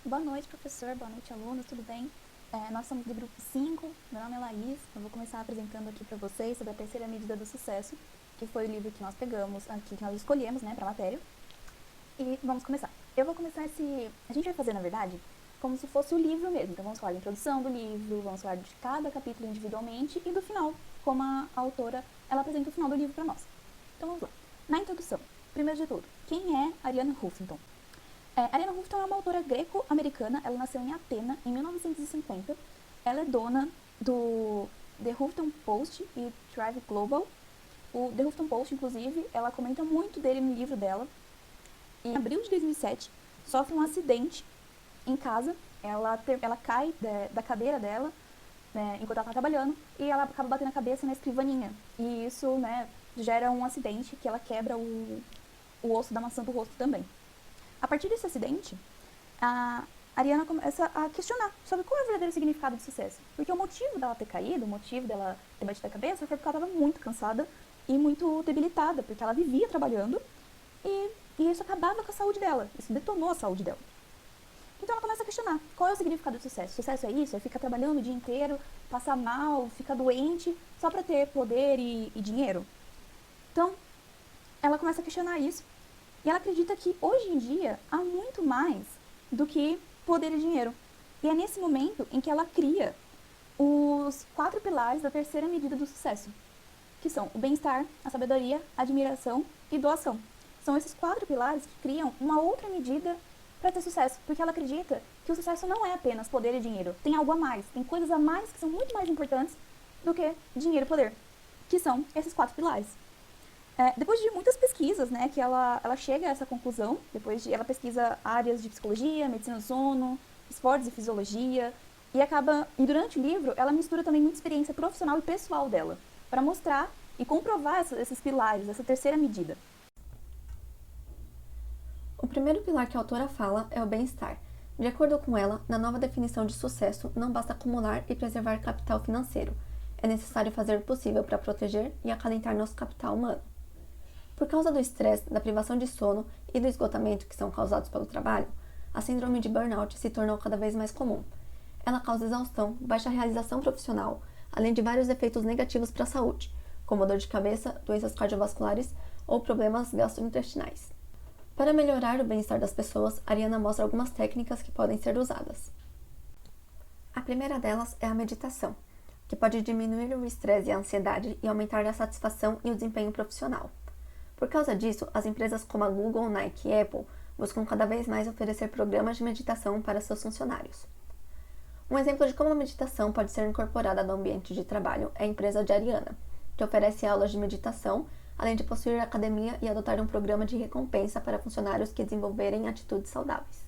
Boa noite, professor. Boa noite, alunos. Tudo bem? Nós somos do grupo 5. Meu nome é Laís. Eu vou começar apresentando aqui para vocês sobre a terceira medida do sucesso, que foi o livro que nós pegamos aqui, que nós escolhemos, né, para a matéria. E vamos começar. Eu vou começar esse... A gente vai fazer, na verdade, como se fosse o livro mesmo. Então vamos falar da introdução do livro, vamos falar de cada capítulo individualmente e do final, como a autora, ela apresenta o final do livro para nós. Então vamos lá. Na introdução, primeiro de tudo, quem é Arianna Huffington? Arianna Huffington é uma autora greco-americana. Ela nasceu em Atena em 1950. Ela é dona do The Huffington Post e Thrive Global. O The Huffington Post, inclusive, ela comenta muito dele no livro dela. E em abril de 2007, sofre um acidente em casa. Ela cai da cadeira dela, né, enquanto ela está trabalhando, e ela acaba batendo a cabeça na escrivaninha. E isso, né, gera um acidente que ela quebra o osso da maçã do rosto também. A partir desse acidente, a Ariana começa a questionar sobre qual é o verdadeiro significado do sucesso. Porque o motivo dela ter caído, o motivo dela ter batido a cabeça, foi porque ela estava muito cansada e muito debilitada, porque ela vivia trabalhando e isso acabava com a saúde dela, isso detonou a saúde dela. Então ela começa a questionar qual é o significado do sucesso. Sucesso é isso? É ficar trabalhando o dia inteiro, passar mal, ficar doente, só para ter poder e dinheiro? Então ela começa a questionar isso. E ela acredita que hoje em dia há muito mais do que poder e dinheiro. E é nesse momento em que ela cria os 4 pilares da terceira medida do sucesso, que são o bem-estar, a sabedoria, a admiração e doação. São esses 4 pilares que criam uma outra medida para ter sucesso, porque ela acredita que o sucesso não é apenas poder e dinheiro, tem algo a mais, tem coisas a mais que são muito mais importantes do que dinheiro e poder, que são esses 4 pilares. Depois de muitas pesquisas, né, que ela chega a essa conclusão, ela pesquisa áreas de psicologia, medicina do sono, esportes e fisiologia, e durante o livro, ela mistura também muita experiência profissional e pessoal dela, para mostrar e comprovar esses pilares, essa terceira medida. O primeiro pilar que a autora fala é o bem-estar. De acordo com ela, na nova definição de sucesso, não basta acumular e preservar capital financeiro. É necessário fazer o possível para proteger e acalentar nosso capital humano. Por causa do estresse, da privação de sono e do esgotamento que são causados pelo trabalho, a síndrome de burnout se tornou cada vez mais comum. Ela causa exaustão, baixa realização profissional, além de vários efeitos negativos para a saúde, como dor de cabeça, doenças cardiovasculares ou problemas gastrointestinais. Para melhorar o bem-estar das pessoas, Ariana mostra algumas técnicas que podem ser usadas. A primeira delas é a meditação, que pode diminuir o estresse e a ansiedade e aumentar a satisfação e o desempenho profissional. Por causa disso, as empresas como a Google, Nike e Apple buscam cada vez mais oferecer programas de meditação para seus funcionários. Um exemplo de como a meditação pode ser incorporada no ambiente de trabalho é a empresa de Ariana, que oferece aulas de meditação, além de possuir academia e adotar um programa de recompensa para funcionários que desenvolverem atitudes saudáveis.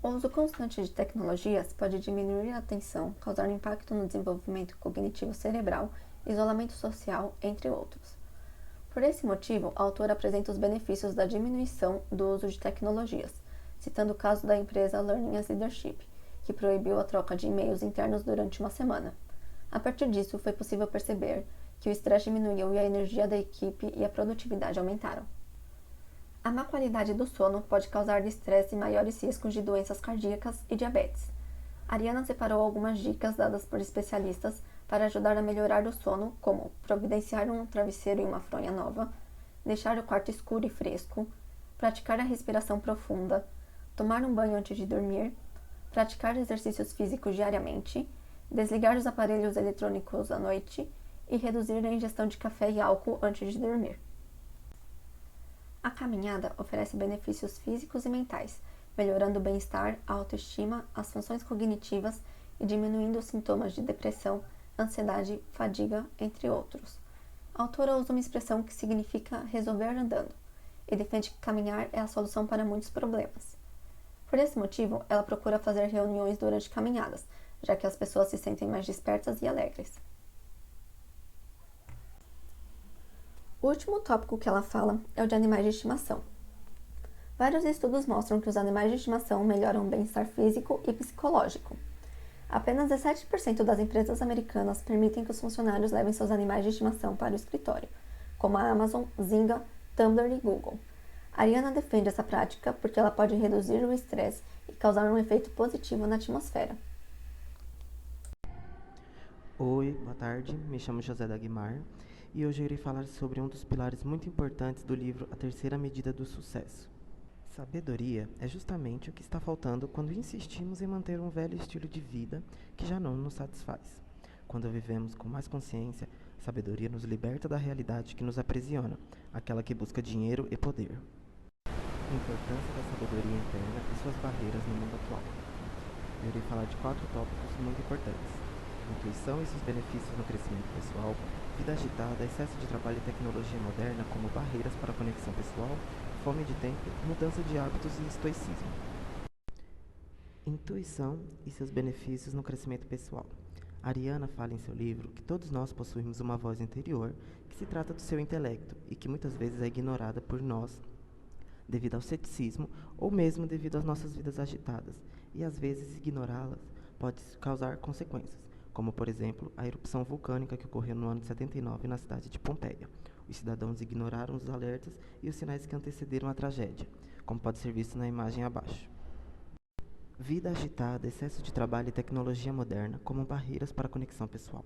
O uso constante de tecnologias pode diminuir a atenção, causar impacto no desenvolvimento cognitivo cerebral, isolamento social, entre outros. Por esse motivo, a autora apresenta os benefícios da diminuição do uso de tecnologias, citando o caso da empresa Learning as Leadership, que proibiu a troca de e-mails internos durante uma semana. A partir disso, foi possível perceber que o estresse diminuiu e a energia da equipe e a produtividade aumentaram. A má qualidade do sono pode causar estresse e maiores riscos de doenças cardíacas e diabetes. Ariana separou algumas dicas dadas por especialistas para ajudar a melhorar o sono, como providenciar um travesseiro e uma fronha nova, deixar o quarto escuro e fresco, praticar a respiração profunda, tomar um banho antes de dormir, praticar exercícios físicos diariamente, desligar os aparelhos eletrônicos à noite e reduzir a ingestão de café e álcool antes de dormir. A caminhada oferece benefícios físicos e mentais, melhorando o bem-estar, a autoestima, as funções cognitivas e diminuindo os sintomas de depressão, ansiedade, fadiga, entre outros. A autora usa uma expressão que significa resolver andando e defende que caminhar é a solução para muitos problemas. Por esse motivo, ela procura fazer reuniões durante caminhadas, já que as pessoas se sentem mais despertas e alegres. O último tópico que ela fala é o de animais de estimação. Vários estudos mostram que os animais de estimação melhoram o bem-estar físico e psicológico. Apenas 17% das empresas americanas permitem que os funcionários levem seus animais de estimação para o escritório, como a Amazon, Zynga, Tumblr e Google. Ariana defende essa prática porque ela pode reduzir o estresse e causar um efeito positivo na atmosfera. Oi, boa tarde, me chamo José Dagmar e hoje eu irei falar sobre um dos pilares muito importantes do livro A Terceira Medida do Sucesso. Sabedoria é justamente o que está faltando quando insistimos em manter um velho estilo de vida que já não nos satisfaz. Quando vivemos com mais consciência, sabedoria nos liberta da realidade que nos aprisiona, aquela que busca dinheiro e poder. A importância da sabedoria interna e suas barreiras no mundo atual. Eu irei falar de 4 tópicos muito importantes: intuição e seus benefícios no crescimento pessoal, vida agitada, excesso de trabalho e tecnologia moderna como barreiras para a conexão pessoal, fome de tempo, mudança de hábitos e estoicismo. Intuição e seus benefícios no crescimento pessoal. Ariana fala em seu livro que todos nós possuímos uma voz interior que se trata do seu intelecto e que muitas vezes é ignorada por nós devido ao ceticismo ou mesmo devido às nossas vidas agitadas, e às vezes ignorá-las pode causar consequências, como por exemplo a erupção vulcânica que ocorreu no ano de 79 na cidade de Pompeia. Os cidadãos ignoraram os alertas e os sinais que antecederam a tragédia, como pode ser visto na imagem abaixo. Vida agitada, excesso de trabalho e tecnologia moderna como barreiras para a conexão pessoal.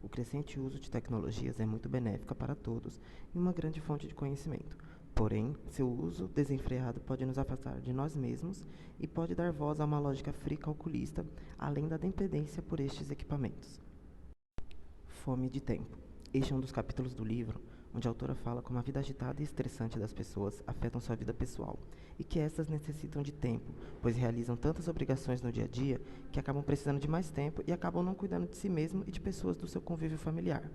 O crescente uso de tecnologias é muito benéfica para todos e uma grande fonte de conhecimento. Porém, seu uso desenfreado pode nos afastar de nós mesmos e pode dar voz a uma lógica fria e calculista, além da dependência por estes equipamentos. Fome de tempo. Este é um dos capítulos do livro onde a autora fala como a vida agitada e estressante das pessoas afetam sua vida pessoal e que estas necessitam de tempo, pois realizam tantas obrigações no dia a dia que acabam precisando de mais tempo e acabam não cuidando de si mesmo e de pessoas do seu convívio familiar.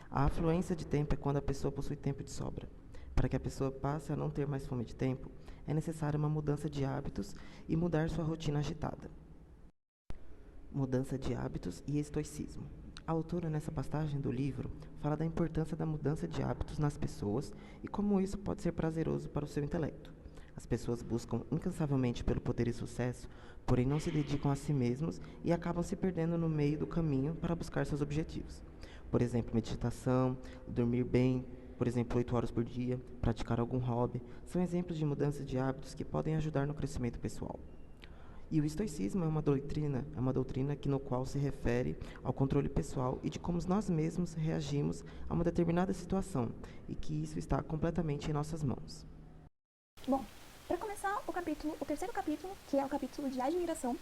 A afluência de tempo é quando a pessoa possui tempo de sobra. Para que a pessoa passe a não ter mais fome de tempo, é necessária uma mudança de hábitos e mudar sua rotina agitada. Mudança de hábitos e estoicismo. A autora, nessa passagem do livro, fala da importância da mudança de hábitos nas pessoas e como isso pode ser prazeroso para o seu intelecto. As pessoas buscam incansavelmente pelo poder e sucesso, porém não se dedicam a si mesmos e acabam se perdendo no meio do caminho para buscar seus objetivos. Por exemplo, meditação, dormir bem, por exemplo, 8 horas por dia, praticar algum hobby, são exemplos de mudança de hábitos que podem ajudar no crescimento pessoal. E o estoicismo é uma doutrina no qual se refere ao controle pessoal e de como nós mesmos reagimos a uma determinada situação, e que isso está completamente em nossas mãos. Bom, para começar o terceiro capítulo, que é o capítulo de admiração,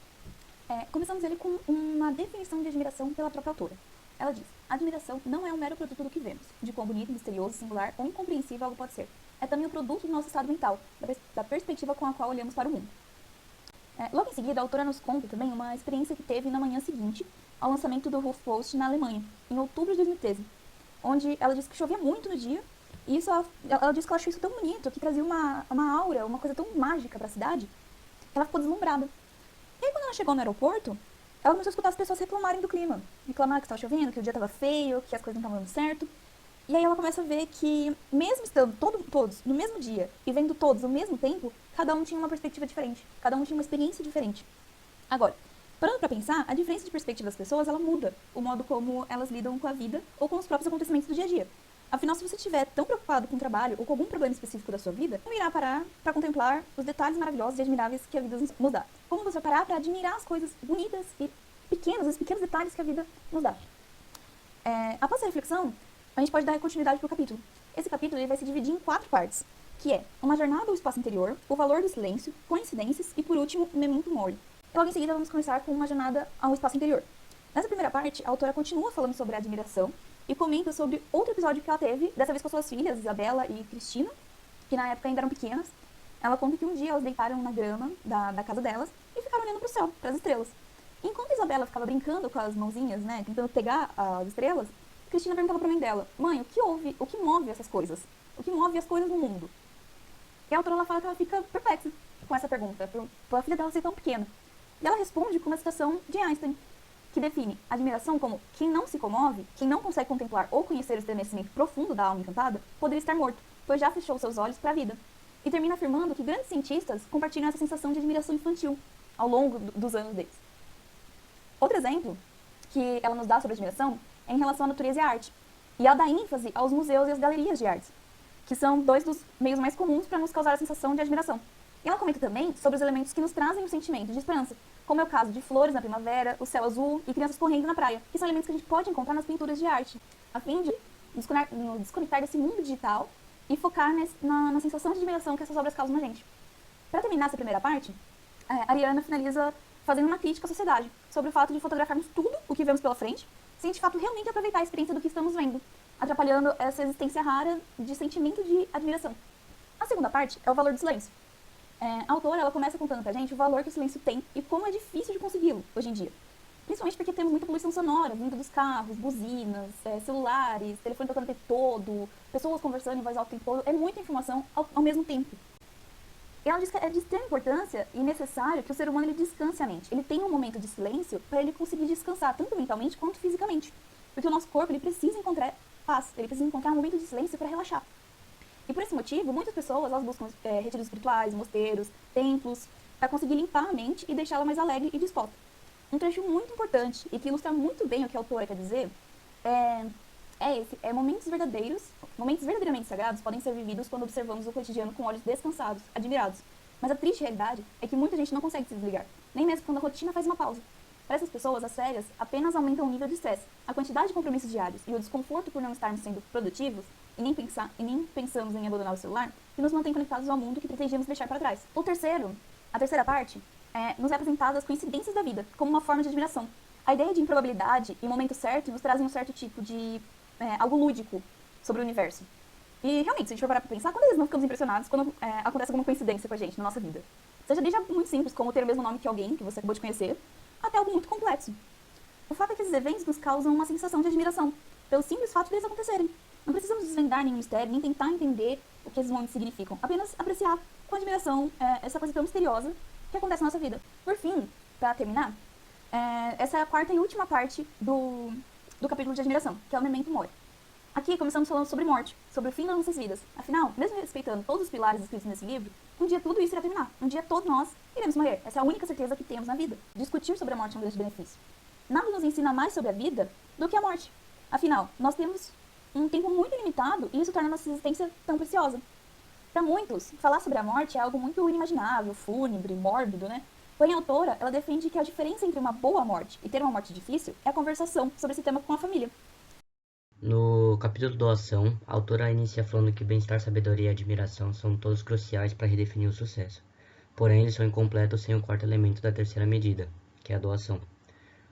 começamos ele com uma definição de admiração pela própria autora. Ela diz: admiração não é um mero produto do que vemos, de quão bonito, misterioso, singular ou incompreensível algo pode ser. É também o produto do nosso estado mental, da perspectiva com a qual olhamos para o mundo. Logo em seguida, a autora nos conta também uma experiência que teve na manhã seguinte ao lançamento do HuffPost na Alemanha, em outubro de 2013, onde ela disse que chovia muito no dia, e ela disse que ela achou isso tão bonito, que trazia uma aura, uma coisa tão mágica para a cidade, que ela ficou deslumbrada. E aí, quando ela chegou no aeroporto, ela começou a escutar as pessoas reclamarem do clima, reclamar que estava chovendo, que o dia estava feio, que as coisas não estavam dando certo. E aí ela começa a ver que, mesmo estando todos no mesmo dia e vendo todos ao mesmo tempo, cada um tinha uma perspectiva diferente, cada um tinha uma experiência diferente. Agora, parando para pensar, a diferença de perspectiva das pessoas, ela muda o modo como elas lidam com a vida ou com os próprios acontecimentos do dia a dia. Afinal, se você estiver tão preocupado com o trabalho ou com algum problema específico da sua vida, não irá parar para contemplar os detalhes maravilhosos e admiráveis que a vida nos dá. Como você vai parar para admirar as coisas bonitas e pequenos, os pequenos detalhes que a vida nos dá. Após essa reflexão, a gente pode dar continuidade para o capítulo. Esse capítulo ele vai se dividir em 4 partes, que é uma jornada ao espaço interior, o valor do silêncio, coincidências e, por último, memento mori. Logo em seguida, vamos começar com uma jornada ao espaço interior. Nessa primeira parte, a autora continua falando sobre a admiração e comenta sobre outro episódio que ela teve, dessa vez com as suas filhas, Isabela e Cristina, que na época ainda eram pequenas. Ela conta que um dia elas deitaram na grama da casa delas e ficaram olhando para o céu, para as estrelas. Enquanto a Isabela ficava brincando com as mãozinhas, né, tentando pegar as estrelas, Cristina perguntava pra mãe dela: mãe, o que move essas coisas? O que move as coisas no mundo? E a autora ela fala que ela fica perplexa com essa pergunta, pela filha dela ser tão pequena. E ela responde com uma citação de Einstein, que define admiração como quem não se comove, quem não consegue contemplar ou conhecer o estremecimento profundo da alma encantada, poderia estar morto, pois já fechou seus olhos para a vida. E termina afirmando que grandes cientistas compartilham essa sensação de admiração infantil ao longo dos anos deles. Outro exemplo que ela nos dá sobre admiração é em relação à natureza e à arte. E ela dá ênfase aos museus e às galerias de arte, que são 2 dos meios mais comuns para nos causar a sensação de admiração. E ela comenta também sobre os elementos que nos trazem um sentimento de esperança, como é o caso de flores na primavera, o céu azul e crianças correndo na praia, que são elementos que a gente pode encontrar nas pinturas de arte, a fim de desconectar desse mundo digital e focar na sensação de admiração que essas obras causam na gente. Para terminar essa primeira parte, a Ariana finaliza fazendo uma crítica à sociedade sobre o fato de fotografarmos tudo o que vemos pela frente, sem de fato realmente aproveitar a experiência do que estamos vendo, atrapalhando essa existência rara de sentimento de admiração. A segunda parte é o valor do silêncio. A autora ela começa contando pra gente o valor que o silêncio tem e como é difícil de consegui-lo hoje em dia. Principalmente porque temos muita poluição sonora vindo dos carros, buzinas, celulares, telefone tocando o tempo todo, pessoas conversando em voz alta o tempo todo. É muita informação ao mesmo tempo. E ela diz que é de extrema importância e necessário que o ser humano ele descanse a mente. Ele tenha um momento de silêncio para ele conseguir descansar, tanto mentalmente quanto fisicamente. Porque o nosso corpo ele precisa encontrar paz, ele precisa encontrar um momento de silêncio para relaxar. E por esse motivo, muitas pessoas elas buscam retiros espirituais, mosteiros, templos, para conseguir limpar a mente e deixá-la mais alegre e disposta. Um trecho muito importante e que ilustra muito bem o que a autora quer dizer momentos verdadeiramente sagrados podem ser vividos quando observamos o cotidiano com olhos descansados, admirados. Mas a triste realidade é que muita gente não consegue se desligar, nem mesmo quando a rotina faz uma pausa. Para essas pessoas, as férias apenas aumentam o nível de estresse, a quantidade de compromissos diários e o desconforto por não estarmos sendo produtivos e nem pensamos em abandonar o celular, que nos mantém conectados ao mundo que pretendíamos deixar para trás. A terceira parte, nos é apresentada as coincidências da vida, como uma forma de admiração. A ideia de improbabilidade e momento certo nos trazem um certo tipo de algo lúdico sobre o universo. E realmente, se a gente for parar pra pensar, quantas vezes não ficamos impressionados quando acontece alguma coincidência com a gente na nossa vida? Seja desde algo muito simples, como ter o mesmo nome que alguém que você acabou de conhecer, até algo muito complexo. O fato é que esses eventos nos causam uma sensação de admiração, pelo simples fato de eles acontecerem. Não precisamos desvendar nenhum mistério, nem tentar entender o que esses momentos significam. Apenas apreciar com admiração essa coisa tão misteriosa que acontece na nossa vida. Por fim, para terminar, essa é a quarta e última parte do capítulo de admiração, que é o Memento Mori. Aqui começamos falando sobre morte, sobre o fim das nossas vidas. Afinal, mesmo respeitando todos os pilares escritos nesse livro, um dia tudo isso irá terminar. Um dia todos nós iremos morrer. Essa é a única certeza que temos na vida. Discutir sobre a morte é um grande benefício. Nada nos ensina mais sobre a vida do que a morte. Afinal, nós temos um tempo muito limitado e isso torna a nossa existência tão preciosa. Para muitos, falar sobre a morte é algo muito inimaginável, fúnebre, mórbido, né? Porém, a autora, ela defende que a diferença entre uma boa morte e ter uma morte difícil é a conversação sobre esse tema com a família. No capítulo Doação, a autora inicia falando que bem-estar, sabedoria e admiração são todos cruciais para redefinir o sucesso. Porém, eles são incompletos sem o quarto elemento da terceira medida, que é a doação.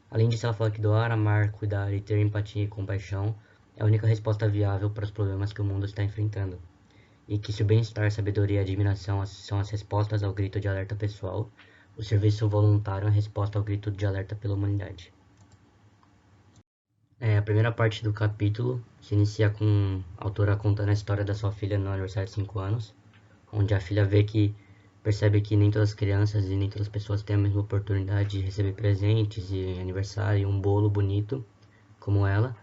Além disso, ela fala que doar, amar, cuidar e ter empatia e compaixão é a única resposta viável para os problemas que o mundo está enfrentando. E que se o bem-estar, sabedoria e admiração são as respostas ao grito de alerta pessoal, o serviço voluntário é a resposta ao grito de alerta pela humanidade. A primeira parte do capítulo se inicia com a autora contando a história da sua filha no aniversário de 5 anos, onde a filha percebe que nem todas as crianças e nem todas as pessoas têm a mesma oportunidade de receber presentes e aniversário, um bolo bonito como ela.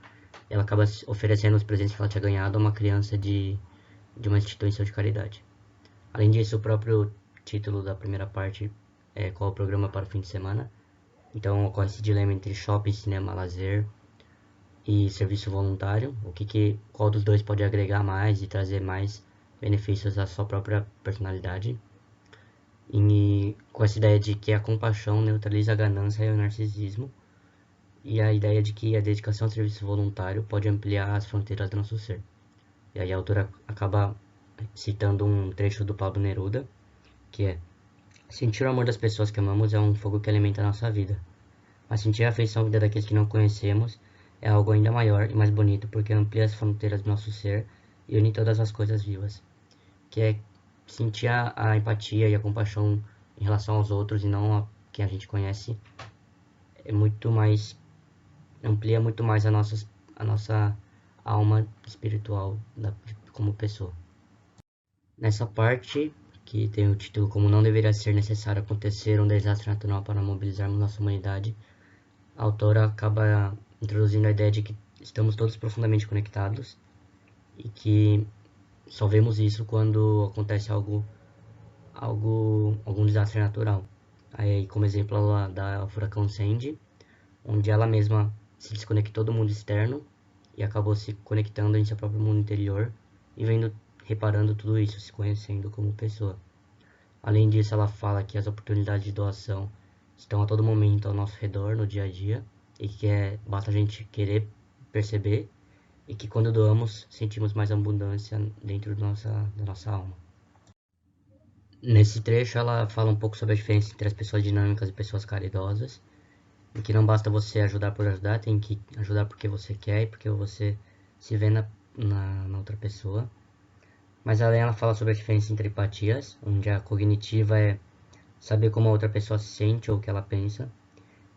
Ela acaba oferecendo os presentes que ela tinha ganhado a uma criança de uma instituição de caridade. Além disso, o próprio título da primeira parte é qual é o programa para o fim de semana. Então ocorre esse dilema entre shopping, cinema, lazer e serviço voluntário, qual dos dois pode agregar mais e trazer mais benefícios à sua própria personalidade. E com essa ideia de que a compaixão neutraliza a ganância e o narcisismo, e a ideia de que a dedicação ao serviço voluntário pode ampliar as fronteiras do nosso ser. E aí a autora acaba citando um trecho do Pablo Neruda, que é: sentir o amor das pessoas que amamos é um fogo que alimenta a nossa vida, mas sentir a afeição daqueles que não conhecemos é algo ainda maior e mais bonito, porque amplia as fronteiras do nosso ser e une todas as coisas vivas. Que é sentir a empatia e a compaixão em relação aos outros e não a quem a gente conhece, amplia muito mais a nossa alma espiritual como pessoa. Nessa parte, que tem o título como Não Deveria Ser Necessário Acontecer um Desastre Natural para Mobilizarmos Nossa Humanidade, a autora acaba introduzindo a ideia de que estamos todos profundamente conectados e que só vemos isso quando acontece algum desastre natural. Aí, como exemplo, ela dá o furacão Sandy, onde ela mesma se desconectou do mundo externo e acabou se conectando em seu próprio mundo interior e reparando tudo isso, se conhecendo como pessoa. Além disso, ela fala que as oportunidades de doação estão a todo momento ao nosso redor, no dia a dia, e que basta a gente querer perceber, e que quando doamos, sentimos mais abundância dentro da nossa alma. Nesse trecho, ela fala um pouco sobre a diferença entre as pessoas dinâmicas e pessoas caridosas, e que não basta você ajudar por ajudar, tem que ajudar porque você quer e porque você se vê na outra pessoa. Mas além, ela fala sobre a diferença entre empatias, onde a cognitiva é saber como a outra pessoa se sente ou o que ela pensa.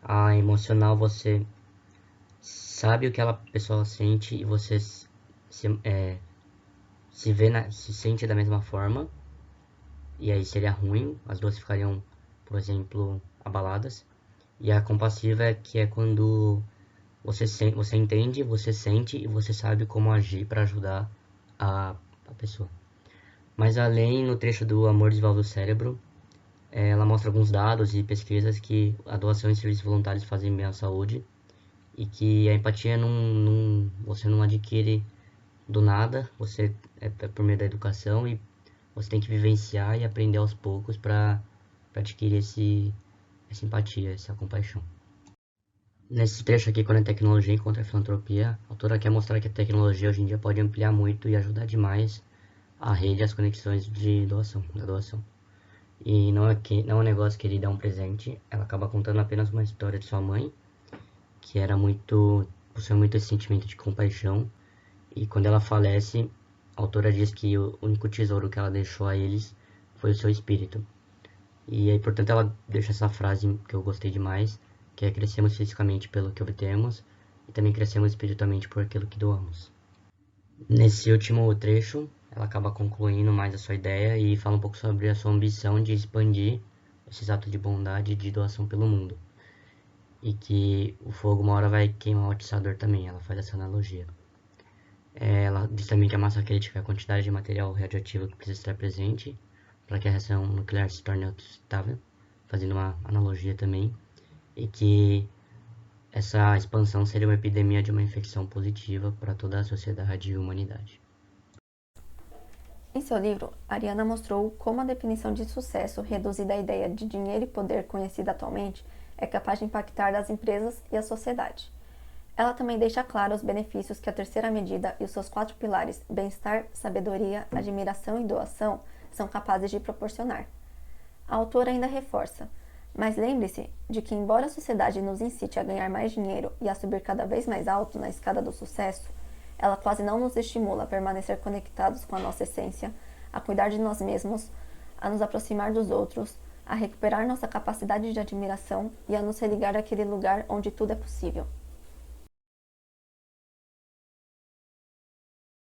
A emocional, você sabe o que aquela pessoa sente e você se sente da mesma forma. E aí seria ruim, as duas ficariam, por exemplo, abaladas. E a compassiva é quando você entende, você sente e você sabe como agir para ajudar a pessoa. Mas além, no trecho do Amor Desenvolve o Cérebro, ela mostra alguns dados e pesquisas que a doação em serviços voluntários fazem bem à saúde e que a empatia você não adquire do nada, você é por meio da educação e você tem que vivenciar e aprender aos poucos para adquirir essa empatia, essa compaixão. Nesse trecho aqui, quando a tecnologia encontra a filantropia, a autora quer mostrar que a tecnologia hoje em dia pode ampliar muito e ajudar demais a rede e as conexões da doação. E não é um negócio que ele dá um presente, ela acaba contando apenas uma história de sua mãe, que possuía muito esse sentimento de compaixão, e quando ela falece, a autora diz que o único tesouro que ela deixou a eles foi o seu espírito. E aí, portanto, ela deixa essa frase que eu gostei demais, que é: crescemos fisicamente pelo que obtemos e também crescemos espiritualmente por aquilo que doamos. Nesse último trecho, ela acaba concluindo mais a sua ideia e fala um pouco sobre a sua ambição de expandir esses atos de bondade e de doação pelo mundo. E que o fogo uma hora vai queimar o atiçador também, ela faz essa analogia. Ela diz também que a massa crítica é a quantidade de material radioativo que precisa estar presente para que a reação nuclear se torne autossustentável, fazendo uma analogia também, e que essa expansão seria uma epidemia de uma infecção positiva para toda a sociedade e humanidade. Em seu livro, Ariana mostrou como a definição de sucesso, reduzida à ideia de dinheiro e poder conhecida atualmente, é capaz de impactar as empresas e a sociedade. Ela também deixa claro os benefícios que a terceira medida e os seus 4 pilares, bem-estar, sabedoria, admiração e doação, são capazes de proporcionar. A autora ainda reforça: mas lembre-se de que, embora a sociedade nos incite a ganhar mais dinheiro e a subir cada vez mais alto na escada do sucesso, ela quase não nos estimula a permanecer conectados com a nossa essência, a cuidar de nós mesmos, a nos aproximar dos outros, a recuperar nossa capacidade de admiração e a nos religar àquele lugar onde tudo é possível.